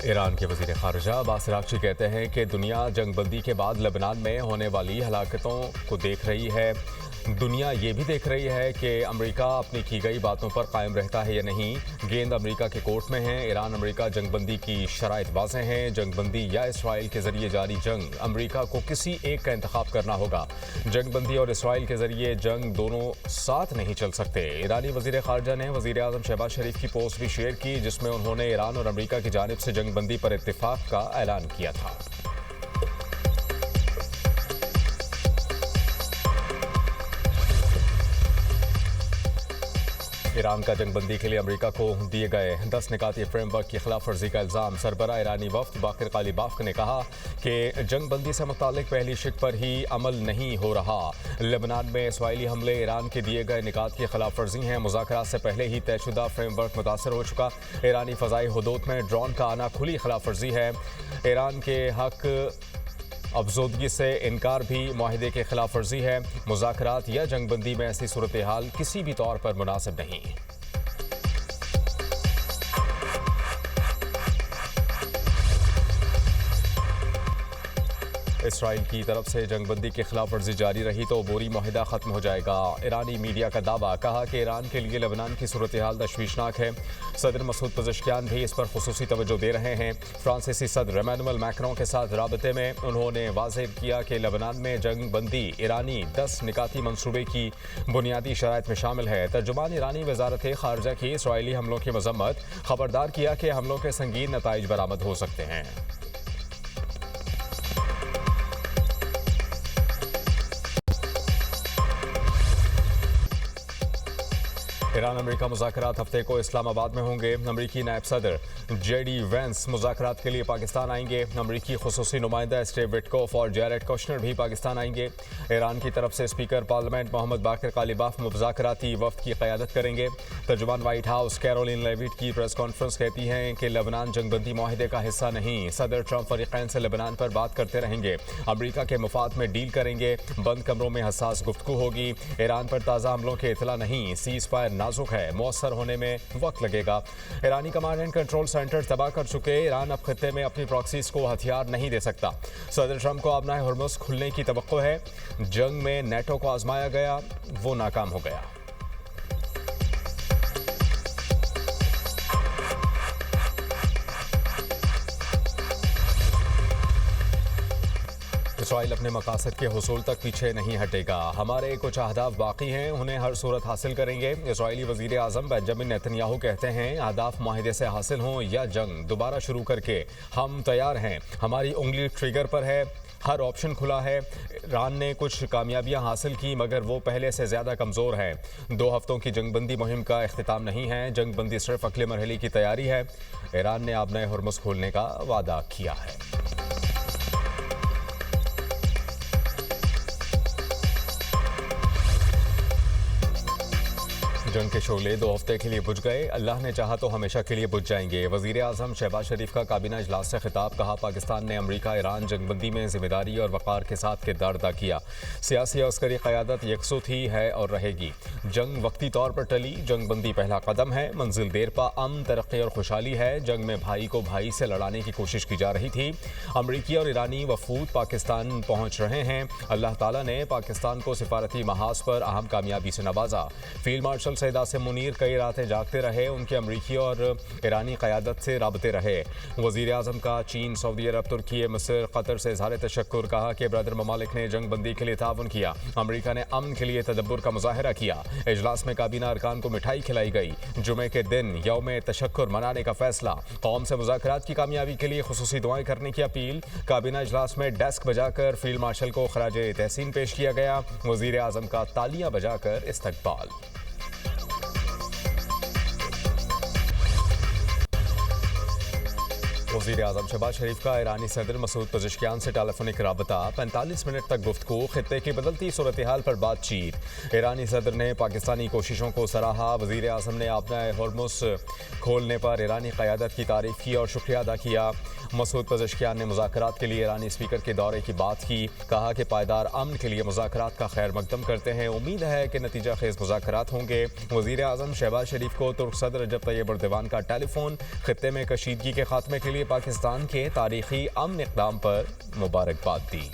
Iran के वज़ीर ख़ारिजा Abbas Araghchi कहते हैं कि दुनिया जंगबंदी के बाद लेबनान में होने वाली हलाकतों को देख रही है। दुनिया ये भी देख रही है कि अमेरिका अपनी की गई बातों पर कायम रहता है या नहीं। गेंद अमेरिका के कोर्ट में है। ईरान अमेरिका जंगबंदी की शराइत वाज़ेह हैं। जंगबंदी या इसराइल के ज़रिए जारी जंग, अमेरिका को किसी एक का इंतखाब करना होगा। जंगबंदी और इसराइल के ज़रिए जंग दोनों साथ नहीं चल सकते। ईरानी वज़ीर ख़ारिजा ने वज़ीर आज़म शहबाज शरीफ की पोस्ट भी शेयर की, जिसमें उन्होंने ईरान और अमेरिका की जानिब से जंगबंदी पर इत्तिफ़ाक़ का ऐलान किया था। ईरान का जंगबंदी के लिए अमेरिका को दिए गए 10 निकाती फ्रेमवर्क की खिलाफ वर्जी का इल्ज़ाम। सरबरा ईरानी वफ्द बाक़िर कालिबाफ ने कहा कि जंगबंदी से मुतालिक पहली शिक पर ही अमल नहीं हो रहा। लेबनान में इसराइली हमले ईरान के दिए गए निकात की खिलाफ वर्जी हैं। मुज़ाकरात से पहले ही तयशुदा फ्रेमवर्क मुतासर हो चुका। ईरानी फ़ज़ाई हुदूद में ड्रोन का आना खुली खिलाफ वर्जी है। ईरान के हक अफजोदगी से इनकार भी मुआहिदे के खिलाफ वर्जी है। मुज़ाकरात या जंगबंदी में ऐसी सूरत हाल किसी भी तौर पर मुनासिब नहीं। इसराइल की तरफ से जंगबंदी की खिलाफ वर्जी जारी रही तो अबूरी मुआहिदा ख़त्म हो जाएगा। ईरानी मीडिया का दावा, कहा कि ईरान के लिए लेबनान की सूरत हाल तशवीशनाक है। सदर मसूद पज़ेश्कियान भी इस पर खुसूसी तवज्जो दे रहे हैं। फ्रांसीसी सदर इमैनुअल मैक्रों के साथ राबते में उन्होंने वाज़ेह किया कि लेबनान में जंगबंदी ईरानी 10 निकाती मनसूबे की बुनियादी शराइत में शामिल है। तर्जुमान ईरानी वज़ारत ख़ारिजा की इसराइली हमलों की मज़म्मत, खबरदार किया कि हमलों के संगीन नताइज बरामद हो सकते हैं। ईरान अमेरिका मुज़ाकरात हफ्ते को इस्लामाबाद में होंगे। अमेरिकी नायब सदर JD वेंस मुज़ाकरात के लिए पाकिस्तान आएंगे। अमेरिकी खुसूसी नुमाइंदा स्टीव विटकोफ और जैरेड कुशनर भी पाकिस्तान आएंगे। ईरान की तरफ से स्पीकर पार्लियामेंट मोहम्मद बाक़िर कालिबाफ मुज़ाकराती वफ़द की क़यादत करेंगे। तर्जुमान वाइट हाउस कैरोलिन लेविट की प्रेस कॉन्फ्रेंस कहती हैं कि लेबनान जंगबंदी मुआहिदे का हिस्सा नहीं। सदर ट्रंप फ़रीक़ैन से लेबनान पर बात करते रहेंगे। अमेरिका के मफाद में डील करेंगे। बंद कमरों में हसास गुफ्तगू होगी। ईरान पर ताज़ा हमलों के इतला नहीं। सीज़ फायर नाजुक है, मौसर होने में वक्त लगेगा। ईरानी कमांड एंड कंट्रोल सेंटर तबाह कर चुके। ईरान अब खित्ते में अपनी प्रॉक्सीज को हथियार नहीं दे सकता। सदर ट्रंप को अपना हुर्मुज़ खुलने की तवक्को है। जंग में नेटो को आजमाया गया, वो नाकाम हो गया। इसराइल अपने मकासद के हुसूल तक पीछे नहीं हटेगा। हमारे कुछ अहदाफ बाकी हैं, उन्हें हर सूरत हासिल करेंगे। इसराइली वज़ीर आज़म बेंजामिन नेतन्याहू कहते हैं, अहदाफ मुआहिदे से हासिल हों या जंग दोबारा शुरू करके हम तैयार हैं। हमारी उंगली ट्रिगर पर है, हर ऑप्शन खुला है। ईरान ने कुछ कामयाबियां हासिल की, मगर वो पहले से ज़्यादा कमज़ोर है। 2 हफ्तों की जंगबंदी मुहिम का इख्तिताम नहीं है। जंगबंदी सिर्फ अगले मरहले की तैयारी है। ईरान ने अब नए हुर्मुज़ खोलने का वादा किया है। जंग के शोले 2 हफ्ते के लिए बुझ गए, अल्लाह ने चाहा तो हमेशा के लिए बुझ जाएंगे। वज़ीर आज़म शहबाज शरीफ का काबीना इजलास से खिताब, कहा पाकिस्तान ने अमेरिका ईरान जंगबंदी में जिम्मेदारी और वक़ार के साथ किरदार अदा किया। सियासी और अस्करी क़यादत यकसू थी, है और रहेगी। जंग वक्ती तौर पर टली, जंगबंदी पहला कदम है। मंजिल देर पा अमन, तरक्की और खुशहाली है। जंग में भाई को भाई से लड़ाने की कोशिश की जा रही थी। अमरीकी और ईरानी वफूद पाकिस्तान पहुँच रहे हैं। अल्लाह ताला ने पाकिस्तान को सिफारती महाज पर अहम कामयाबी से नवाजा। फील्ड मार्शल सैयद आसिम मुनीर कई रातें जागते रहे। उनकी अमरीकी और ईरानी क़यादत से राबते रहे। वज़ीर आज़म का चीन, सऊदी अरब, तुर्की, मिस्र, कतर से इज़हार तशक्कुर, कहा कि ब्रदर ममालिक ने जंगबंदी के लिए ताउन किया। अमरीका ने अमन के लिए तदब्बुर का मुज़ाहरा किया। इजलास में काबीना अरकान को मिठाई खिलाई गई। जुमे के दिन यौम तशक्कुर मनाने का फैसला। कौम से मुज़ाकरात की कामयाबी के लिए खुसूसी दुआएं करने की अपील। काबीना इजलास में डेस्क बजाकर फील्ड मार्शल को खराजे तहसीन पेश किया गया। वज़ीर आज़म का तालियां बजाकर इस्तकबाल। वज़ीर आज़म शहबाज शरीफ का ईरानी सदर मसूद पज़ेश्कियान से टेलीफोनिक राबता, 45 मिनट तक गुफ्तगू, खित्ते की बदलती सूरत हाल पर बातचीत। ईरानी सदर ने पाकिस्तानी कोशिशों को सराहा। वज़ीर आज़म ने अपना हुर्मुज़ खोलने पर ईरानी क़यादत की तारीफ़ की और शुक्रिया अदा किया। मसूद पज़ेश्कियान ने मुज़ाकरात के लिए ईरानी स्पीकर के दौरे की बात की। कहा कि पायदार अमन के लिए मुज़ाकरात का खैर मकदम करते हैं। उम्मीद है कि नतीजा खेज़ मुज़ाकरात होंगे। वज़ीर आज़म शहबाज शरीफ को तुर्क सदर रजब तैयब एर्दोगान का टेलीफोन, खित्ते में कशीदगी के खात्मे के लिए पाकिस्तान के तारीखी अमन इक़दाम पर मुबारकबाद दी।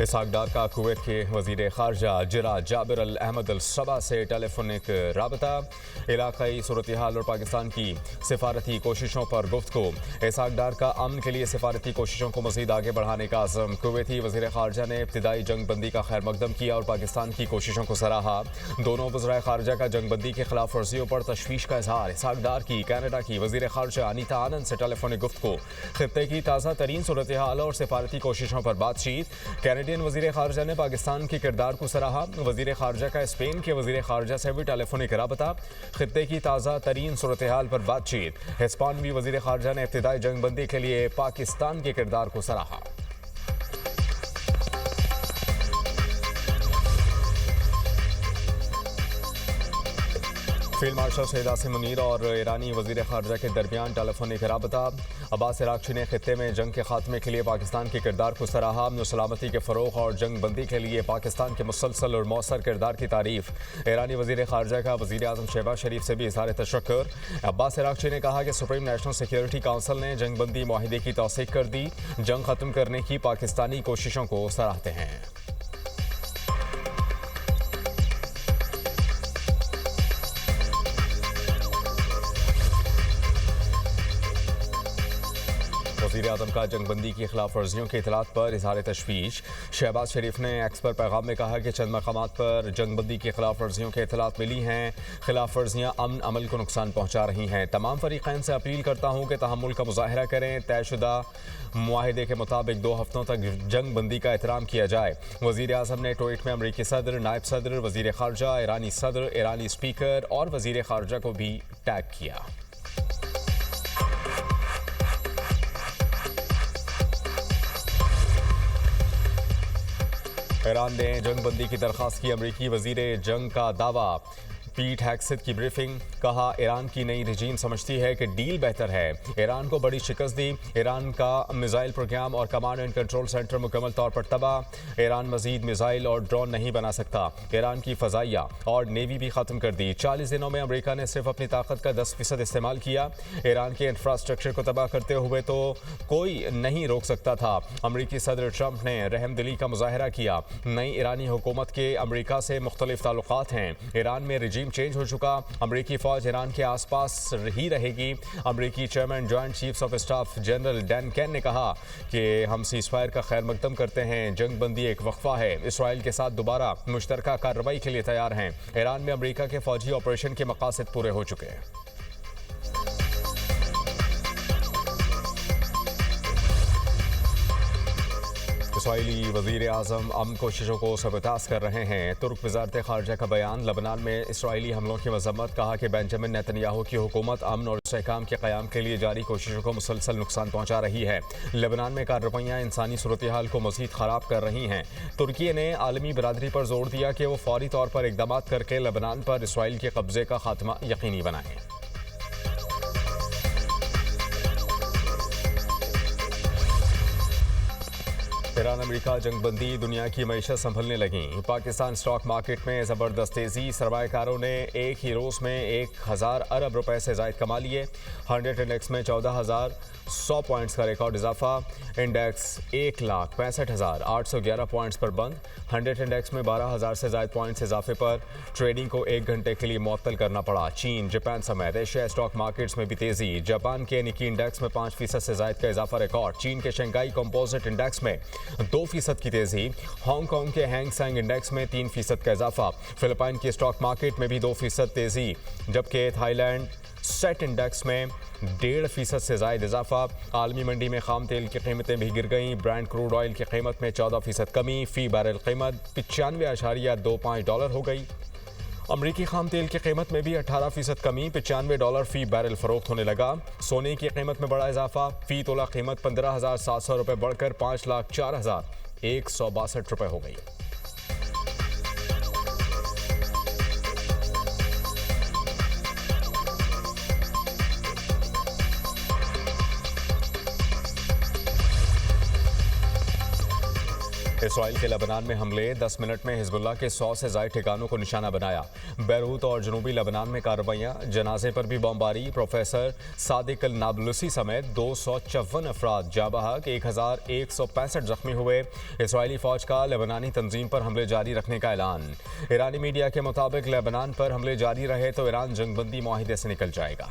इसहाक डार का कुवैत के वज़ीर ख़ारजा जिरा जाबिर अल अहमद अल सबा से टेलीफोनिक रबता, इलाक़ाई सूरत हाल और पाकिस्तान की सिफारती कोशिशों पर गुफ्तगू। इसहाक डार का अमन के लिए सिफारती कोशिशों को मज़ीद आगे बढ़ाने का अज़म। कुवैती वज़ीर ख़ारजा ने इब्तिदाई जंग बंदी का खैर मकदम किया और पाकिस्तान की कोशिशों को सराहा। दोनों वज़राए ख़ारजा का जंग बंदी के खिलाफ वर्जियों पर तशवीश का इजहार। इसहाक डार की कनाडा की वज़ीर ख़ारजा अनीता आनंद से टेलीफोनिक गुफ्तगू, खित्ते की ताज़ा तरीन सूरत हाल और सिफारती कोशिशों पर बातचीत। कैनेडियन वज़ीर ख़ारजा ने पाकिस्तान के किरदार को सराहा। वज़ीर ख़ारजा का स्पेन के वज़ीर ख़ारजा से भी टेलीफोनिक रबता, खित्ते की ताज़ा तरीन सूरत हाल पर बातचीत। हिस्पानवी वज़ीर ख़ारजा ने इब्तिदाई जंग बंदी के लिए पाकिस्तान के किरदार को सराहा। फील्ड मार्शल सैयद आसिम मुनीर और ईरानी वज़ीर ख़ारजा के दरमियान टेलीफोनिक रबता। अब्बास इराक़ची ने खित्ते में जंग के खात्मे के लिए पाकिस्तान के किरदार को सराहा। सलामती के फ़रोग़ और जंग बंदी के लिए पाकिस्तान के मुसलसल और मौसर किरदार की तारीफ़। ईरानी वज़ीर ख़ारजा का वज़ीर आज़म शहबाज शरीफ से भी इज़हार तशक्कुर। अब्बास इराक़ची ने कहा कि सुप्रीम नेशनल सिक्योरिटी काउंसिल ने जंग बंदी माहिदे की तौसीक़ कर दी। जंग ख़त्म करने की पाकिस्तानी कोशिशों को सराहते हैं। वज़ीर आज़म का जंग बंदी की खिलाफ वर्जियों की इतलात पर इज़हार तशवीश। शहबाज शरीफ ने एक्स पर पैगाम में कहा कि चंद मकामात पर जंग बंदी की खिलाफ वर्जियों की इतलात मिली हैं। खिलाफ वर्जियाँ अमन अमल को नुकसान पहुँचा रही हैं। तमाम फ़रीक़ैन से अपील करता हूँ कि तहम्मुल का मुज़ाहरा करें। तयशुदा मुआहिदे के मुताबिक 2 हफ्तों तक जंग बंदी का एहतराम किया जाए। वज़ीर आज़म ने ट्वीट में अमरीकी सदर, नायब सदर, वज़ीर ख़ारजा, ईरानी सदर, ईरानी स्पीकर और वज़ीर ख़ारजा को भी टैग किया। ईरान ने जंग बंदी की दरख्वास्त की। अमरीकी वज़ीर जंग का दावा। पीट हैक्सेट की ब्रीफिंग, कहा ईरान की नई रजीम समझती है कि डील बेहतर है। ईरान को बड़ी शिकस्त दी। ईरान का मिसाइल प्रोग्राम और कमांड एंड कंट्रोल सेंटर मुकम्मल तौर पर तबाह। ईरान मजीद मिसाइल और ड्रोन नहीं बना सकता। ईरान की फ़ज़ाइया और नेवी भी ख़त्म कर दी। 40 दिनों में अमेरिका ने सिर्फ अपनी ताकत का 10% इस्तेमाल किया। ईरान के इंफ्रास्ट्रक्चर को तबाह करते हुए तो कोई नहीं रोक सकता था। अमरीकी सदर ट्रंप ने रहमदिली का मुजाहरा किया। नई ईरानी हुकूमत के अमरीका से मुख्तलिफ ताल्लुकात हैं। ईरान में रजीम चेंज हो चुका। अमरीकी फौज ईरान के आसपास ही रहेगी। अमरीकी chairman joint chiefs of staff general Dan can ने कहा कि हम सीज़फायर का खैर मकदम करते हैं। जंग बंदी एक वक्फा है। इसराइल के साथ दोबारा मुश्तरका कार्रवाई के लिए तैयार हैं। ईरान में अमरीका के फौजी ऑपरेशन के मकासद पूरे हो चुके हैं। इसराइली वज़ीर आज़म अमन कोशिशों को सबतास कर रहे हैं। तुर्क वज़ारत ख़ारजा का बयान। लबनान में इसराइली हमलों की मज़म्मत। कहा कि बेंजामिन नेतन्याहू की हुकूमत अमन और इस्तेहकाम के क़याम के लिए जारी कोशिशों को मुसलसल नुकसान पहुँचा रही है। लबनान में कार्रवाइयाँ इंसानी सूरत हाल को मज़ीद ख़राब कर रही हैं। तुर्की ने आलमी बरादरी पर जोर दिया कि वो फौरी तौर पर इक़दाम करके लबनान पर इसराइल के कब्ज़े का खात्मा यकीनी बनाए। ईरान अमेरिका जंगबंदी, दुनिया की मईशत संभलने लगी। पाकिस्तान स्टॉक मार्केट में ज़बरदस्त तेज़ी। सरमायाकारों ने एक ही रोज़ में 1000 अरब रुपए से ज़ायद कमा लिए। 100 इंडेक्स में 14,100 पॉइंट्स का रिकॉर्ड इजाफा। इंडेक्स 1,65,811 पॉइंट्स पर बंद। 100 इंडेक्स में 12,000 से ज़ायद पॉइंट्स इजाफे पर ट्रेडिंग को 1 घंटे के लिए मुअत्तल करना पड़ा। चीन, जापान समेत एशिया स्टॉक मार्केट्स में भी तेज़ी। जापान के निकी इंडेक्स में 5% से ज़ायद का इजाफा रिकॉर्ड। चीन के शंघाई कंपोजिट इंडेक्स में 2% की तेज़ी। हांगकांग के हैंग सेंग इंडेक्स में 3% का इजाफा। फिलिपाइन की स्टॉक मार्केट में भी 2% तेज़ी, जबकि थाईलैंड सेट इंडेक्स में 1.5% से ज़ायद इजाफा। आलमी मंडी में खाम तेल की कीमतें भी गिर गईं। ब्रांड क्रूड ऑयल की कीमत में 14% कमी। फ़ी बैरल कीमत $95.25 हो गई। अमरीकी खाम तेल की कीमत में भी 18% कमी, $95 फ़ी बैरल फ़रोख्त होने लगा। सोने की कीमत में बड़ा इजाफा। फ़ी तोला कीमत 15,700 रुपये बढ़कर 5,04,162 रुपये हो गई। इसराइल के लेबनान में हमले, 10 मिनट में हिजबुल्लाह के 100 से ज्यादा ठिकानों को निशाना बनाया। बैरूत और जनूबी लेबनान में कार्रवाइयां, जनाजे पर भी बमबारी। प्रोफेसर सादिक अल नाबलुसी समेत 254 अफराद जाँ बहक, 1165 जख्मी हुए। इसराइली फौज का लेबनानी तंजीम पर हमले जारी रखने का ऐलान। ईरानी मीडिया के मुताबिक लेबनान पर हमले जारी रहे तो ईरान जंगबंदी मुआहिदे से निकल जाएगा।